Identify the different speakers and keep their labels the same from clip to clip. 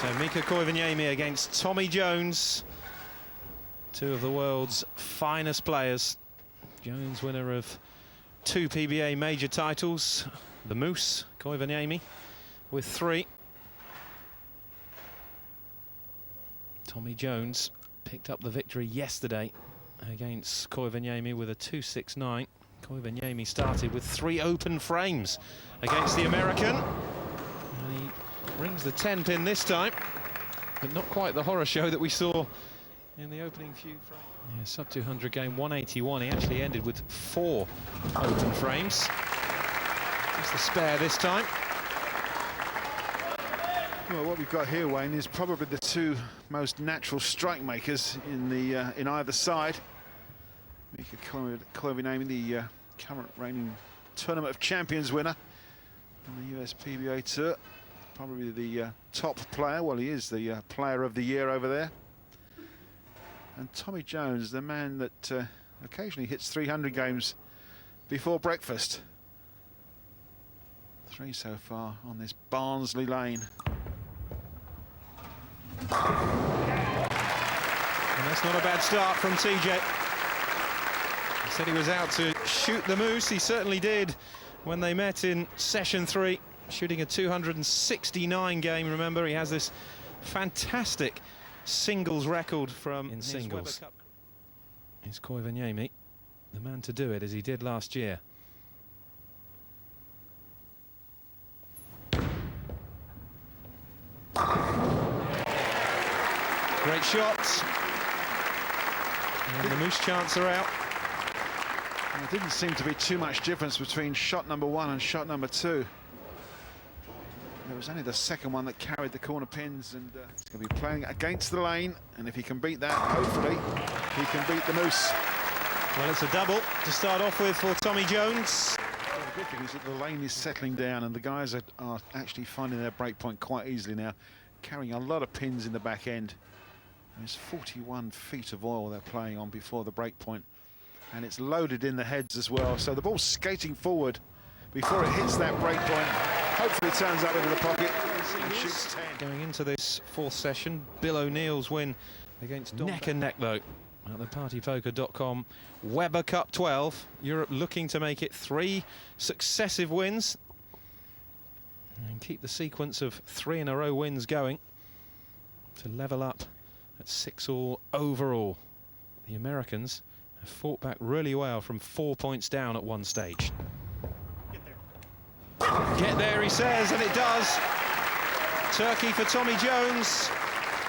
Speaker 1: So Mika Koivuniemi against Tommy Jones, two of the world's finest players. Jones, winner of 2 PBA major titles, the Moose, Koivuniemi with 3. Tommy Jones picked up the victory yesterday against Koivuniemi with a 2.69. Koivuniemi started with 3 open frames against the American. And he rings the 10-pin this time, but not quite the horror show that we saw in the opening few frames. Yeah, sub-200 game, 181. He actually ended with 4 open frames. Just the spare this time.
Speaker 2: Well, what we've got here, Wayne, is probably the 2 most natural strike makers in either side. Mika Koivuniemi, the current reigning Tournament of Champions winner in the US PBA Tour. Probably the top player. Well, he is the player of the year over there. And Tommy Jones, the man that occasionally hits 300 games before breakfast. 3 so far on this Barnsley lane.
Speaker 1: And that's not a bad start from TJ. He said he was out to shoot the Moose. He certainly did when they met in session 3, shooting a 269 game. Remember, he has this fantastic singles record from in singles. It's Koivuniemi, the man to do it as he did last year. Great shots. And the Moose chants are out.
Speaker 2: There didn't seem to be too much difference between shot number 1 and shot number 2. There was only the second one that carried the corner pins, and he's going to be playing against the lane, and if he can beat that, hopefully he can beat the Moose.
Speaker 1: Well, it's a double to start off with for Tommy Jones.
Speaker 2: Well, the good thing is that the lane is settling down, and the guys are actually finding their break point quite easily now, carrying a lot of pins in the back end. There's 41 feet of oil they're playing on before the break point, and it's loaded in the heads as well, so the ball's skating forward before it hits that break point. Hopefully it turns up into the pocket and shoots 10.
Speaker 1: Going into this 4th session, Bill O'Neill's win against neck and neck though at the partypoker.com Weber Cup 12. Europe looking to make it 3 successive wins and keep the sequence of 3 in a row wins going to level up at 6-all overall. The Americans have fought back really well from 4 points down at one stage. Get there, he says, and it does. Turkey for Tommy Jones.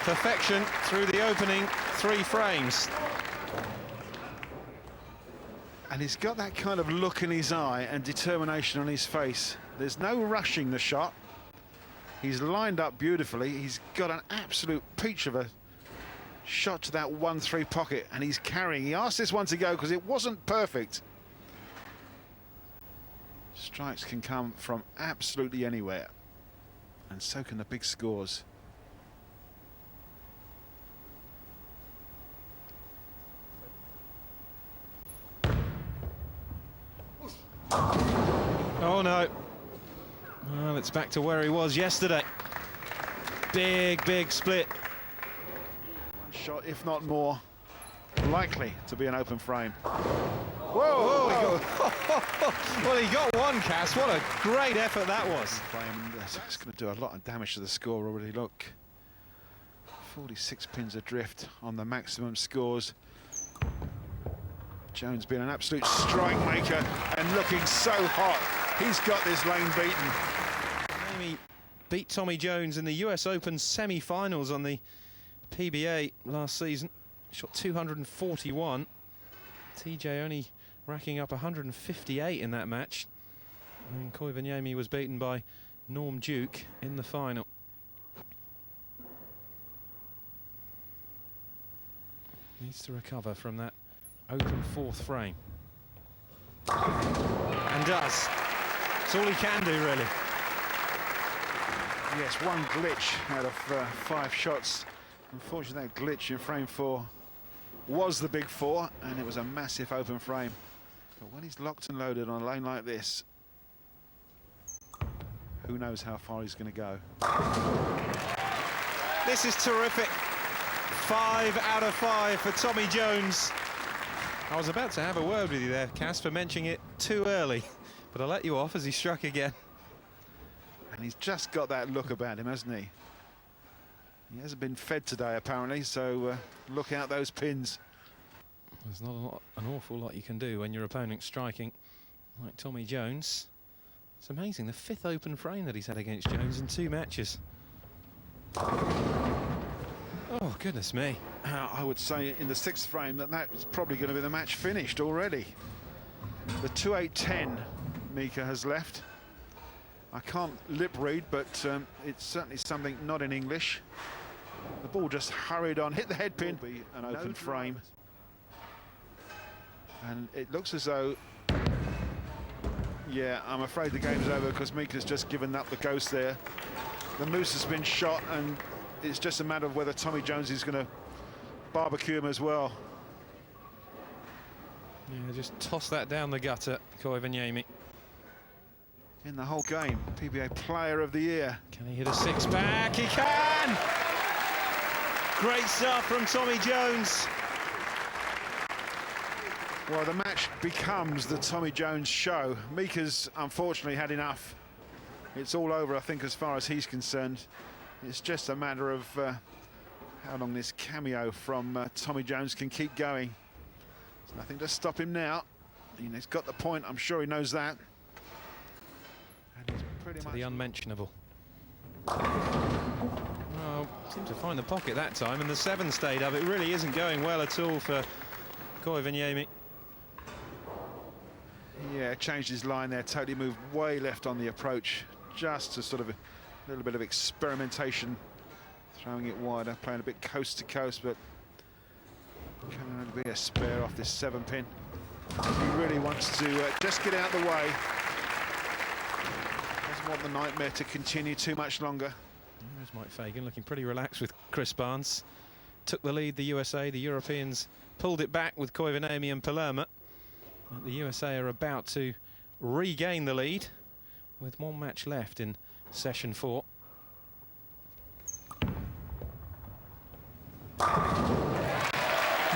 Speaker 1: Perfection through the opening 3 frames.
Speaker 2: And he's got that kind of look in his eye and determination on his face. There's no rushing the shot. He's lined up beautifully. He's got an absolute peach of a shot to that 1-3 pocket, and he's carrying. He asked this one to go because it wasn't perfect. Strikes can come from absolutely anywhere, and so can the big scores.
Speaker 1: Oh no. Well, it's back to where he was yesterday. Big split.
Speaker 2: One shot, if not more, likely to be an open frame.
Speaker 1: Whoa! Well, he got one, Cass. What a great effort that was.
Speaker 2: It's going to do a lot of damage to the score already. Look, 46 pins adrift on the maximum scores. Jones being an absolute strike maker and looking so hot. He's got this lane beaten.
Speaker 1: Amy beat Tommy Jones in the US Open semi-finals on the PBA last season. Shot 241. TJ only racking up 158 in that match. And Koivuniemi was beaten by Norm Duke in the final. Needs to recover from that open 4th frame. And does. It's all he can do, really.
Speaker 2: Yes, one glitch out of 5 shots. Unfortunately, that glitch in frame 4 was the big 4, and it was a massive open frame. But when he's locked and loaded on a lane like this, who knows how far he's going to go.
Speaker 1: This is terrific. 5 out of 5 for Tommy Jones. I was about to have a word with you there, Cass, for mentioning it too early, but I let you off as he struck again.
Speaker 2: And he's just got that look about him, hasn't he? He hasn't been fed today, apparently, so look out those pins.
Speaker 1: There's not an awful lot you can do when your opponent's striking like Tommy Jones. It's amazing, the 5th open frame that he's had against Jones in 2 matches. Oh, goodness me.
Speaker 2: I would say in the 6th frame that's probably going to be the match finished already. The 2-8-10 Mika has left. I can't lip read, but it's certainly something not in English. The ball just hurried on, hit the head pin, be an open frame. And it looks as though, yeah, I'm afraid the game's over because Mika's just given up the ghost there. The moose has been shot, and it's just a matter of whether Tommy Jones is going to barbecue him as well.
Speaker 1: Yeah, just toss that down the gutter, Koivuniemi.
Speaker 2: In the whole game, PBA Player of the Year.
Speaker 1: Can he hit a 6-pack? He can! Great stuff from Tommy Jones.
Speaker 2: Well, the match becomes the Tommy Jones show. Mika's unfortunately had enough. It's all over, I think, as far as he's concerned. It's just a matter of how long this cameo from Tommy Jones can keep going. There's nothing to stop him now. He's got the point, I'm sure he knows that. And he's pretty much the
Speaker 1: unmentionable. Well, seemed to find the pocket that time, and the 7 stayed up. It really isn't going well at all for Koivuniemi.
Speaker 2: Yeah, changed his line there, totally moved way left on the approach, just to sort of a little bit of experimentation, throwing it wider, playing a bit coast to coast, but can only be a spare off this 7-pin. He really wants to just get out of the way. Doesn't want the nightmare to continue too much longer.
Speaker 1: There's Mike Fagan looking pretty relaxed with Chris Barnes. Took the lead, the USA, the Europeans pulled it back with Koivuniemi and Palermo. But the USA are about to regain the lead with 1 match left in session 4.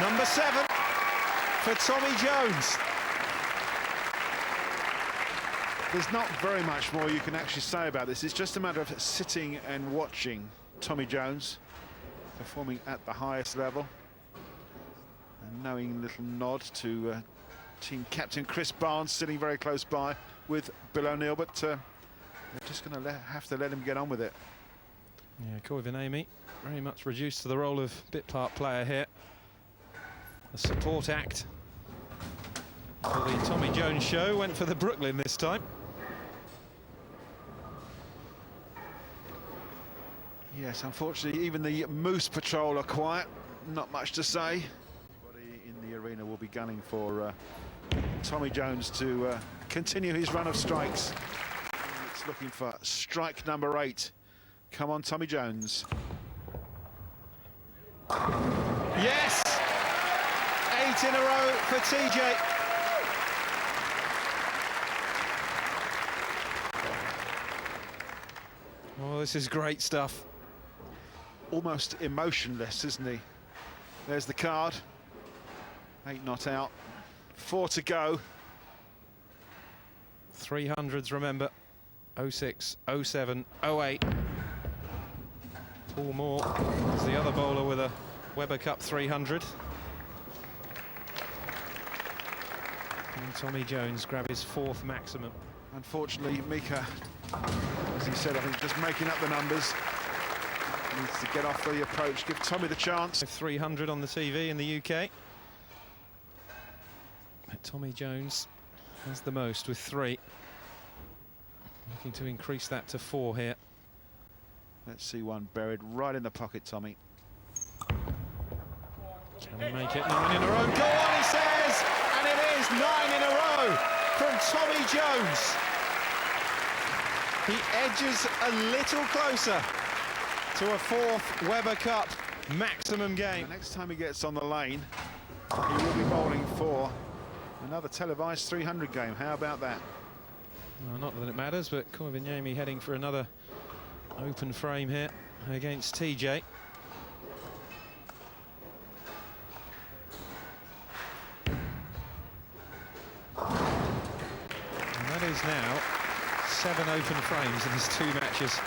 Speaker 1: Number 7 for Tommy Jones.
Speaker 2: There's not very much more you can actually say about this. It's just a matter of sitting and watching Tommy Jones performing at the highest level. A knowing little nod to team captain Chris Barnes, sitting very close by with Bill O'Neill, but they're just going to have to let him get on with it.
Speaker 1: Yeah, Koivuniemi very much reduced to the role of bit part player here. A support act for the Tommy Jones show. Went for the Brooklyn this time.
Speaker 2: Yes, unfortunately, even the Moose Patrol are quiet. Not much to say. Everybody in the arena will be gunning for Tommy Jones to continue his run of strikes. It's looking for strike number 8. Come on, Tommy Jones.
Speaker 1: Yes! 8 in a row for TJ. Oh, this is great stuff.
Speaker 2: Almost emotionless, isn't he? There's the card. 8 not out. 4 to go.
Speaker 1: 300s, remember. 06, 07, 08. Paul Moore is the other bowler with a Weber Cup 300. And Tommy Jones grab his 4th maximum.
Speaker 2: Unfortunately, Mika, as he said, I think just making up the numbers. Needs to get off the approach, give Tommy the chance.
Speaker 1: 300 on the TV in the UK. But Tommy Jones has the most with 3. Looking to increase that to 4 here.
Speaker 2: Let's see one buried right in the pocket, Tommy.
Speaker 1: Can he make it? 9 in a row. Go on, he says! And it is 9 in a row from Tommy Jones. He edges a little closer to a 4th Weber Cup maximum game.
Speaker 2: The next time he gets on the lane, he will be bowling for another televised 300 game. How about that?
Speaker 1: Well, not that it matters, but Koivuniemi heading for another open frame here against TJ. now 7 open frames in his 2 matches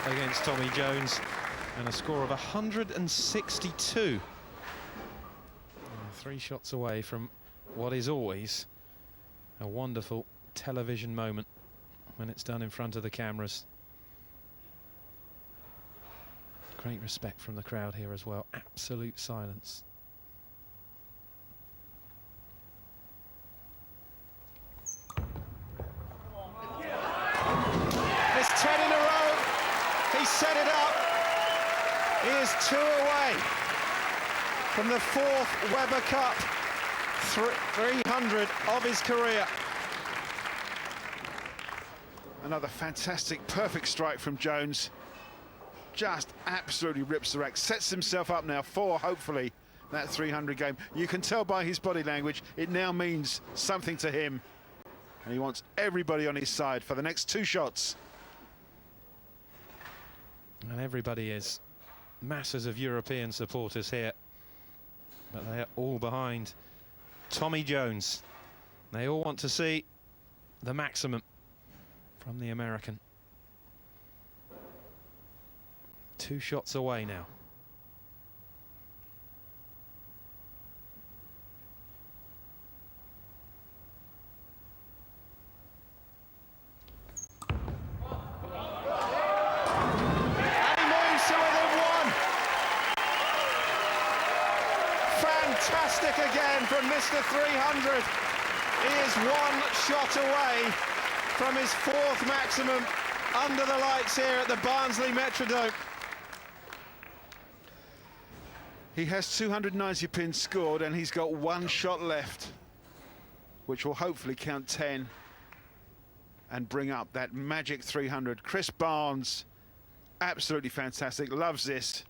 Speaker 1: against Tommy Jones, and a score of 162. 3 shots away from what is always a wonderful television moment when it's done in front of the cameras. Great respect from the crowd here as well. Absolute silence.
Speaker 2: It's 10 in a row. He set it up. He is 2 away from the 4th Weber Cup 300 of his career. Another fantastic, perfect strike from Jones. Just absolutely rips the rack. Sets himself up now for, hopefully, that 300 game. You can tell by his body language, it now means something to him. And he wants everybody on his side for the next 2 shots.
Speaker 1: And everybody is. Masses of European supporters here. But they are all behind Tommy Jones. They all want to see the maximum from the American. 2 shots away now.
Speaker 2: Fantastic again from Mr. 300. He is 1 shot away from his 4th maximum under the lights here at the Barnsley Metrodome. He has 290 pins scored and he's got 1 shot left, which will hopefully count 10 and bring up that magic 300. Chris Barnes, absolutely fantastic, loves this.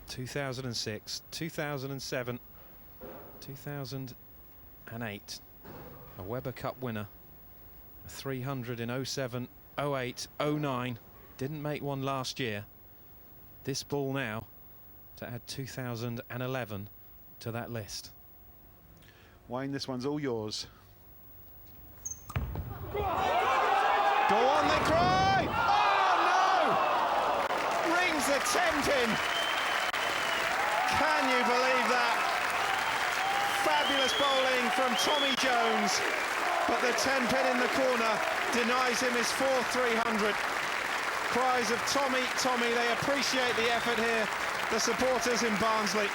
Speaker 1: 2006, 2007, 2008, a Weber Cup winner, a 300 in 07, 08, 09, didn't make one last year. This ball now to add 2011 to that list.
Speaker 2: Wayne, this one's all yours. Go on, they cry! Oh no! Rings the 10 pin. Can you believe that? Fabulous bowling from Tommy Jones, but the 10 pin in the corner denies him his 4th 300. Cries of Tommy, Tommy, they appreciate the effort here, the supporters in Barnsley.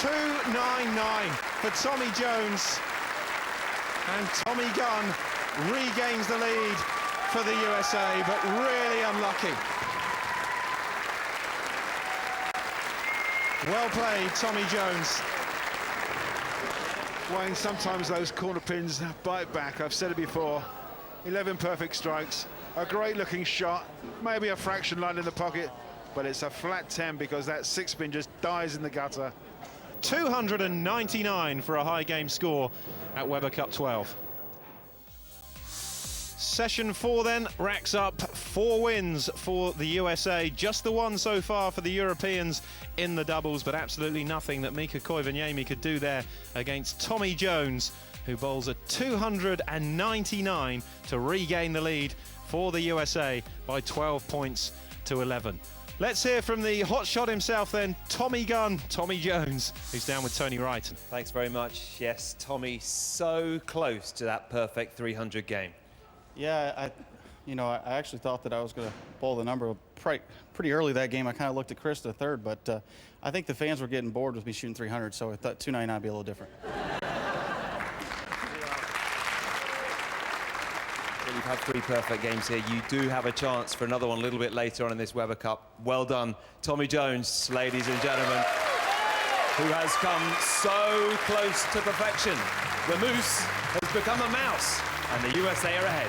Speaker 2: 299 for Tommy Jones, and Tommy Gunn regains the lead for the USA, but really unlucky. Well played, Tommy Jones. Wayne, sometimes those corner pins bite back. I've said it before. 11 perfect strikes, a great looking shot, maybe a fraction line in the pocket, but it's a flat 10 because that 6-pin just dies in the gutter.
Speaker 1: 299 for a high game score at Weber Cup 12. Session 4 then racks up 4 wins for the USA. Just the one so far for the Europeans in the doubles, but absolutely nothing that Mika Koivuniemi could do there against Tommy Jones, who bowls a 299 to regain the lead for the USA by 12 points to 11. Let's hear from the hotshot himself then, Tommy Gunn, Tommy Jones, who's down with Tony Wrighton.
Speaker 3: Thanks very much. Yes, Tommy, so close to that perfect 300 game.
Speaker 4: Yeah, I actually thought that I was going to bowl the number pretty early that game. I kind of looked at Chris the 3rd, but I think the fans were getting bored with me shooting 300, so I thought 299 would be a little different.
Speaker 3: Well, you've had 3 perfect games here. You do have a chance for another one a little bit later on in this Weber Cup. Well done, Tommy Jones, ladies and gentlemen, who has come so close to perfection. The moose has become a mouse, and the USA are ahead.